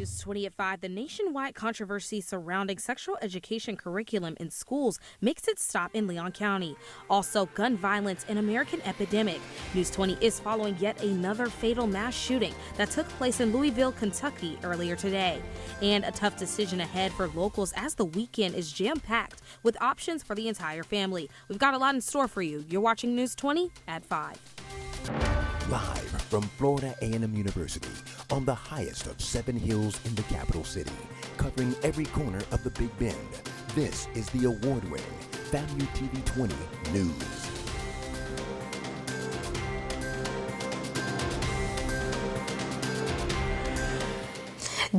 News 20 at 5, the nationwide controversy surrounding sexual education curriculum in schools makes its stop in Leon County. Also, gun violence, an American epidemic. News 20 is following yet another fatal mass shooting that took place in Louisville, Kentucky earlier today. And a tough decision ahead for locals as the weekend is jam-packed with options for the entire family. We've got a lot in store for you. You're watching News 20 at 5. Live from Florida A&M University on the highest of 7 hills in the capital city, covering every corner of the Big Bend. This is the award-winning FAMU TV 20 News.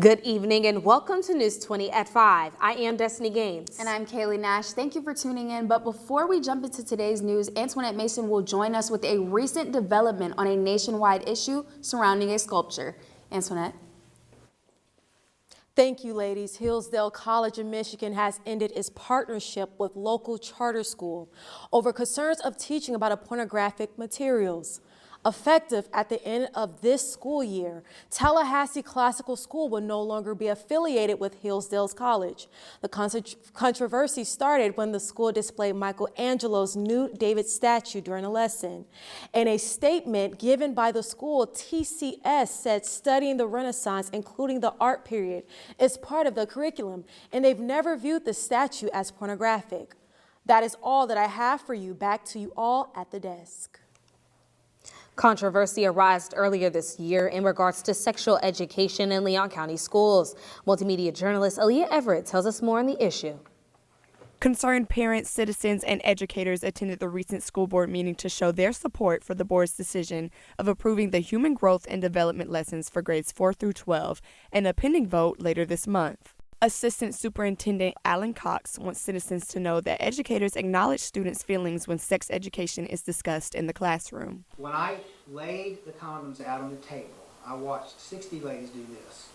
Good evening and welcome to News 20 at 5. I am Destiny Gaines. And I'm Kaylee Nash. Thank you for tuning in. But before we jump into today's news, Antoinette Mason will join us with a recent development on a nationwide issue surrounding a sculpture. Antoinette. Thank you, ladies. Hillsdale College in Michigan has ended its partnership with local charter school over concerns of teaching about pornographic materials. Effective at the end of this school year, Tallahassee Classical School will no longer be affiliated with Hillsdale's College. The controversy started when the school displayed Michelangelo's nude David statue during a lesson. In a statement given by the school, TCS said studying the Renaissance, including the art period, is part of the curriculum, and they've never viewed the statue as pornographic. That is all that I have for you. Back to you all at the desk. Controversy arose earlier this year in regards to sexual education in Leon County schools. Multimedia journalist Aaliyah Everett tells us more on the issue. Concerned parents, citizens, and educators attended the recent school board meeting to show their support for the board's decision of approving the human growth and development lessons for grades 4 through 12 and a pending vote later this month. Assistant Superintendent Alan Cox wants citizens to know that educators acknowledge students' feelings when sex education is discussed in the classroom. When I laid the condoms out on the table, I watched 60 ladies do this,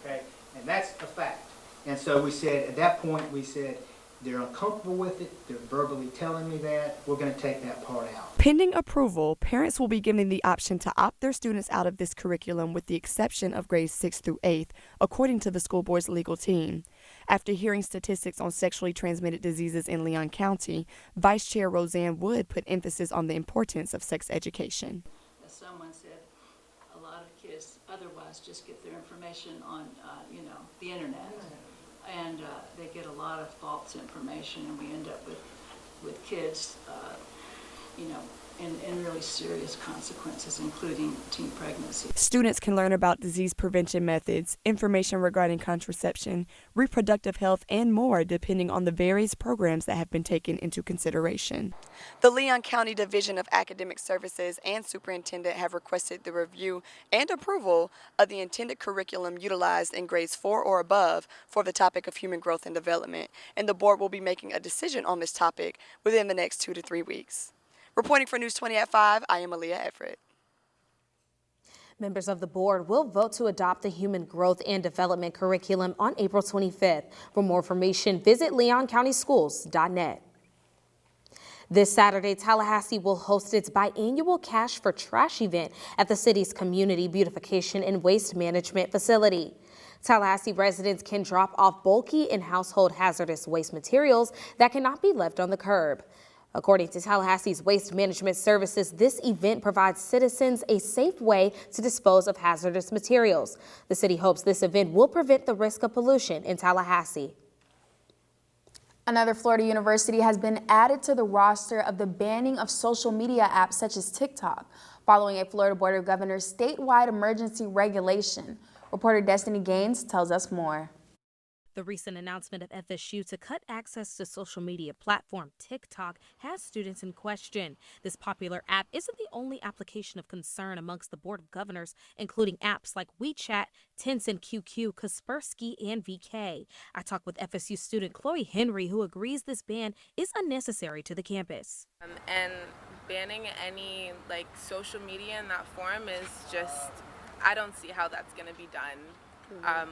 okay? And that's a fact. And so we said, at that point, we said, they're uncomfortable with it, they're verbally telling me that, we're going to take that part out. Pending approval, parents will be given the option to opt their students out of this curriculum with the exception of grades 6 through 8, according to the school board's legal team. After hearing statistics on sexually transmitted diseases in Leon County, Vice Chair Roseanne Wood put emphasis on the importance of sex education. As someone said, a lot of kids otherwise just get their information on, the internet. And they get a lot of false information, and we end up with kids, in really serious consequences, including teen pregnancy. Students can learn about disease prevention methods, information regarding contraception, reproductive health, and more, depending on the various programs that have been taken into consideration. The Leon County Division of Academic Services and Superintendent have requested the review and approval of the intended curriculum utilized in grades 4 or above for the topic of human growth and development, and the board will be making a decision on this topic within the next 2 to 3 weeks. Reporting for News 20 at 5, I am Aaliyah Everett. Members of the board will vote to adopt the Human Growth and Development curriculum on April 25th. For more information, visit leoncountyschools.net. This Saturday, Tallahassee will host its biannual Cash for Trash event at the city's Community Beautification and Waste Management facility. Tallahassee residents can drop off bulky and household hazardous waste materials that cannot be left on the curb. According to Tallahassee's Waste Management Services, this event provides citizens a safe way to dispose of hazardous materials. The city hopes this event will prevent the risk of pollution in Tallahassee. Another Florida university has been added to the roster of the banning of social media apps such as TikTok, following a Florida Board of Governors statewide emergency regulation. Reporter Destiny Gaines tells us more. The recent announcement of FSU to cut access to social media platform TikTok has students in question. This popular app isn't the only application of concern amongst the Board of Governors, including apps like WeChat, Tencent QQ, Kaspersky, and VK. I talked with FSU student Chloe Henry, who agrees this ban is unnecessary to the campus. And banning any social media in that form is just, I don't see how that's going to be done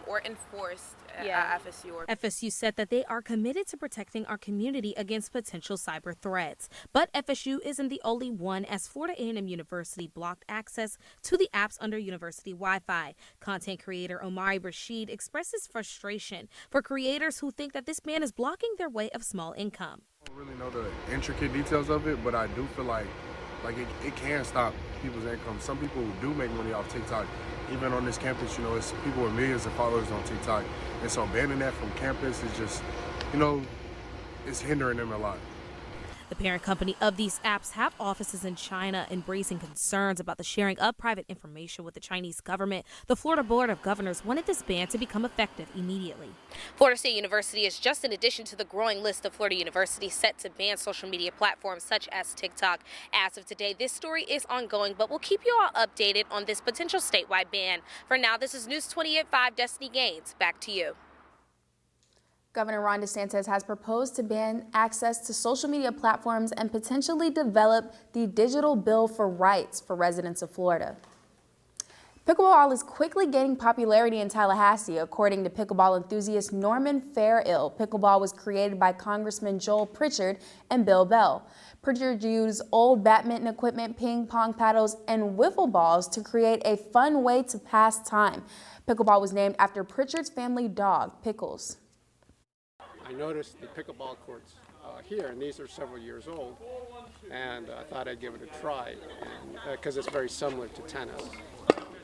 or enforced at FSU. FSU said that they are committed to protecting our community against potential cyber threats. But FSU isn't the only one, as Florida A&M University blocked access to the apps under university Wi-Fi. Content creator Omari Rashid expresses frustration for creators who think that this ban is blocking their way of small income. I don't really know the intricate details of it, but I do feel like it can stop people's income. Some people do make money off TikTok. Even on this campus, it's people with millions of followers on TikTok. And so banning that from campus is just, it's hindering them a lot. The parent company of these apps have offices in China, embracing concerns about the sharing of private information with the Chinese government. The Florida Board of Governors wanted this ban to become effective immediately. Florida State University is just in addition to the growing list of Florida universities set to ban social media platforms such as TikTok. As of today, this story is ongoing, but we'll keep you all updated on this potential statewide ban. For now, this is News 20 at 5, Destiny Gaines. Back to you. Governor Ron DeSantis has proposed to ban access to social media platforms and potentially develop the digital bill for rights for residents of Florida. Pickleball is quickly gaining popularity in Tallahassee, according to pickleball enthusiast Norman Fairill. Pickleball was created by Congressman Joel Pritchard and Bill Bell. Pritchard used old badminton equipment, ping pong paddles, and wiffle balls to create a fun way to pass time. Pickleball was named after Pritchard's family dog, Pickles. I noticed the pickleball courts here, and these are several years old, and I thought I'd give it a try, because it's very similar to tennis.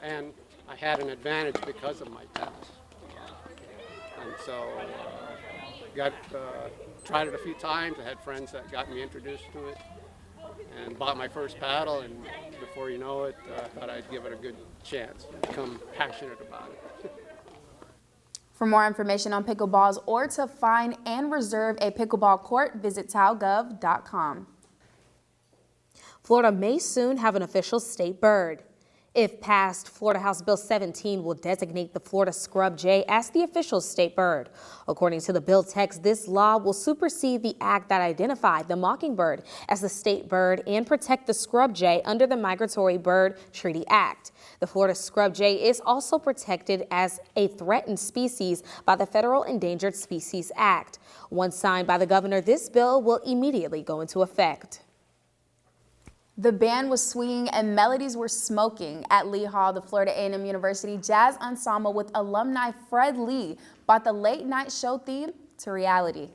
And I had an advantage because of my tennis. And so tried it a few times. I had friends that got me introduced to it, and bought my first paddle, and before you know it, I thought I'd give it a good chance, become passionate about it. For more information on pickleballs or to find and reserve a pickleball court, visit talgov.com. Florida may soon have an official state bird. If passed, Florida House Bill 17 will designate the Florida scrub jay as the official state bird. According to the bill text, this law will supersede the act that identified the mockingbird as the state bird and protect the scrub jay under the Migratory Bird Treaty Act. The Florida scrub jay is also protected as a threatened species by the Federal Endangered Species Act. Once signed by the governor, this bill will immediately go into effect. The band was swinging and melodies were smoking at Lee Hall. The Florida A&M University Jazz Ensemble with alumni Fred Lee brought the late night show theme to reality.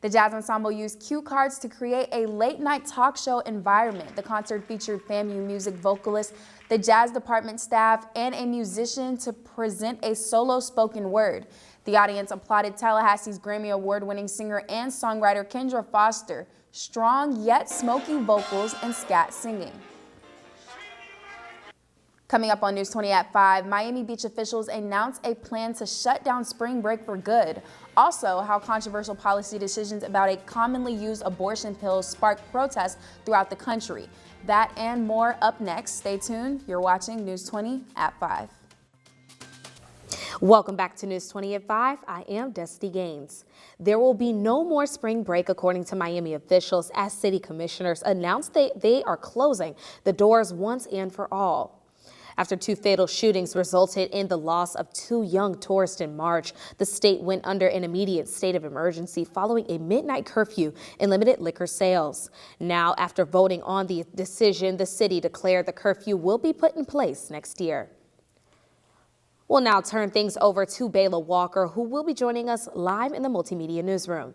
The Jazz Ensemble used cue cards to create a late night talk show environment. The concert featured FAMU music vocalist, the jazz department staff, and a musician to present a solo spoken word. The audience applauded Tallahassee's Grammy Award-winning singer and songwriter Kendra Foster. Strong yet smoky vocals and scat singing. Coming up on News 20 at 5, Miami Beach officials announced a plan to shut down spring break for good. Also, how controversial policy decisions about a commonly used abortion pill sparked protests throughout the country. That and more up next. Stay tuned. You're watching News 20 at 5. Welcome back to News 20 at 5. I am Destiny Gaines. There will be no more spring break, according to Miami officials, as city commissioners announced they are closing the doors once and for all. After 2 fatal shootings resulted in the loss of 2 young tourists in March, the state went under an immediate state of emergency following a midnight curfew and limited liquor sales. Now, after voting on the decision, the city declared the curfew will be put in place next year. We'll now turn things over to Bayla Walker, who will be joining us live in the Multimedia Newsroom.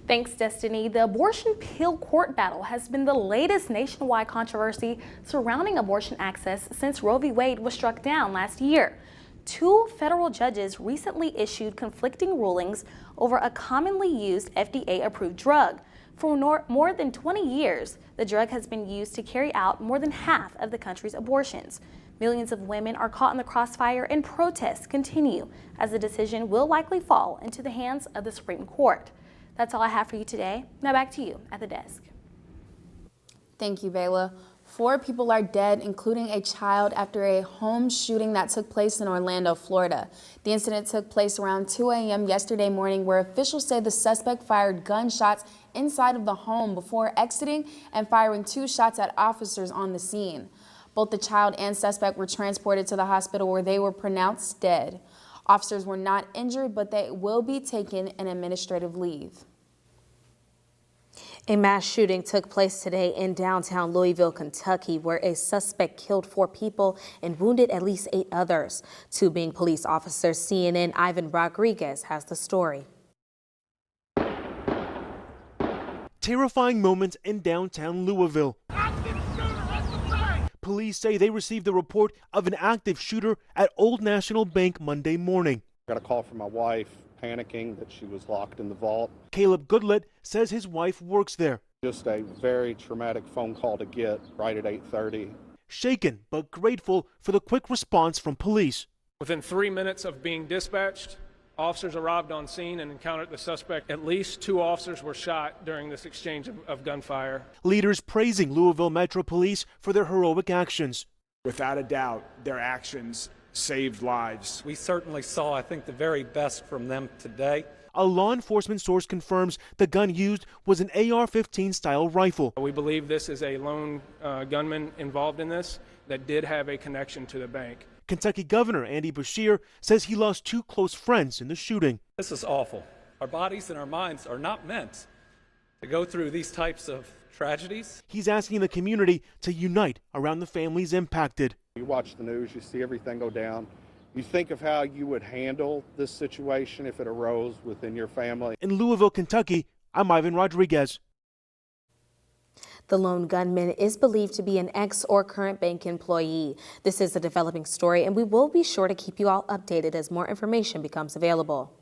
Thanks, Destiny. The abortion pill court battle has been the latest nationwide controversy surrounding abortion access since Roe v. Wade was struck down last year. 2 federal judges recently issued conflicting rulings over a commonly used FDA-approved drug. For more than 20 years, the drug has been used to carry out more than half of the country's abortions. Millions of women are caught in the crossfire, and protests continue as the decision will likely fall into the hands of the Supreme Court. That's all I have for you today. Now back to you at the desk. Thank you, Bayla. 4 people are dead, including a child, after a home shooting that took place in Orlando, Florida. The incident took place around 2 a.m. yesterday morning, where officials say the suspect fired gunshots inside of the home before exiting and firing 2 shots at officers on the scene. Both the child and suspect were transported to the hospital where they were pronounced dead. Officers were not injured, but they will be taking an administrative leave. A mass shooting took place today in downtown Louisville, Kentucky, where a suspect killed 4 people and wounded at least 8 others. 2 being police officers. CNN Ivan Rodriguez has the story. Terrifying moments in downtown Louisville. Police say they received a report of an active shooter at Old National Bank Monday morning. I got a call from my wife, panicking that she was locked in the vault. Caleb Goodlett says his wife works there. Just a very traumatic phone call to get right at 8:30. Shaken but grateful for the quick response from police. Within 3 minutes of being dispatched, officers arrived on scene and encountered the suspect. At least 2 officers were shot during this exchange of gunfire. Leaders praising Louisville Metro Police for their heroic actions. Without a doubt, their actions saved lives. We certainly saw, I think, the very best from them today. A law enforcement source confirms the gun used was an AR-15 style rifle. We believe this is a lone gunman involved in this that did have a connection to the bank. Kentucky Governor Andy Beshear says he lost 2 close friends in the shooting. This is awful. Our bodies and our minds are not meant to go through these types of tragedies. He's asking the community to unite around the families impacted. You watch the news, you see everything go down. You think of how you would handle this situation if it arose within your family. In Louisville, Kentucky, I'm Ivan Rodriguez. The lone gunman is believed to be an ex or current bank employee. This is a developing story, and we will be sure to keep you all updated as more information becomes available.